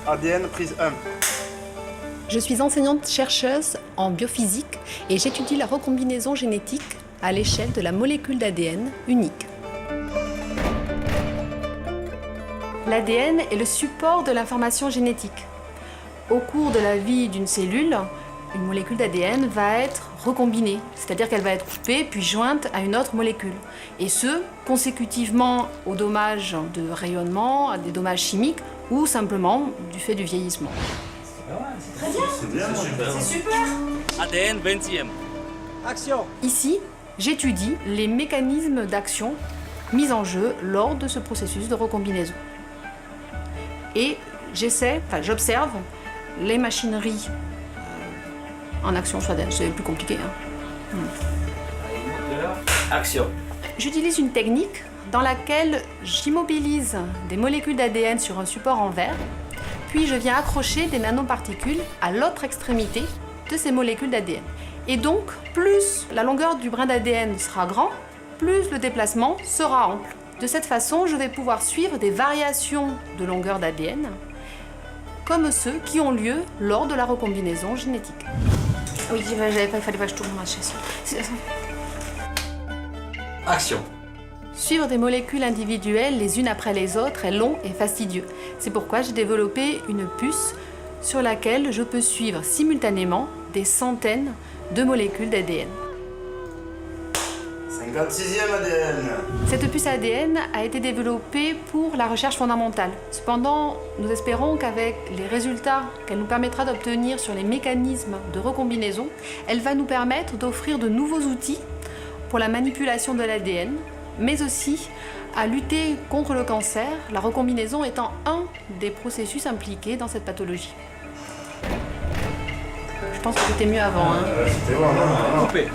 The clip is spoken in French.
ADN prise 1. Je suis enseignante-chercheuse en biophysique et j'étudie la recombinaison génétique à l'échelle de la molécule d'ADN unique. L'ADN est le support de l'information génétique. Au cours de la vie d'une cellule, une molécule d'ADN va être recombinée, c'est-à-dire qu'elle va être coupée puis jointe à une autre molécule. Et ce, consécutivement aux dommages de rayonnement, à des dommages chimiques ou simplement du fait du vieillissement. C'est super. ADN 20e. Action! Ici, j'étudie les mécanismes d'action mis en jeu lors de ce processus de recombinaison. Et j'observe les machineries en action, soit c'est plus compliqué. Action. J'utilise une technique dans laquelle j'immobilise des molécules d'ADN sur un support en verre, puis je viens accrocher des nanoparticules à l'autre extrémité de ces molécules d'ADN. Et donc, plus la longueur du brin d'ADN sera grand, plus le déplacement sera ample. De cette façon, je vais pouvoir suivre des variations de longueur d'ADN, comme ceux qui ont lieu lors de la recombinaison génétique. Oui, il fallait pas que je tourne ma chaise. Action. Suivre des molécules individuelles les unes après les autres est long et fastidieux. C'est pourquoi j'ai développé une puce sur laquelle je peux suivre simultanément des centaines de molécules d'ADN. 56e ADN. Cette puce ADN a été développée pour la recherche fondamentale. Cependant, nous espérons qu'avec les résultats qu'elle nous permettra d'obtenir sur les mécanismes de recombinaison, elle va nous permettre d'offrir de nouveaux outils pour la manipulation de l'ADN, mais aussi à lutter contre le cancer, la recombinaison étant un des processus impliqués dans cette pathologie. Je pense que c'était mieux avant. C'était bon, non, non. Coupé.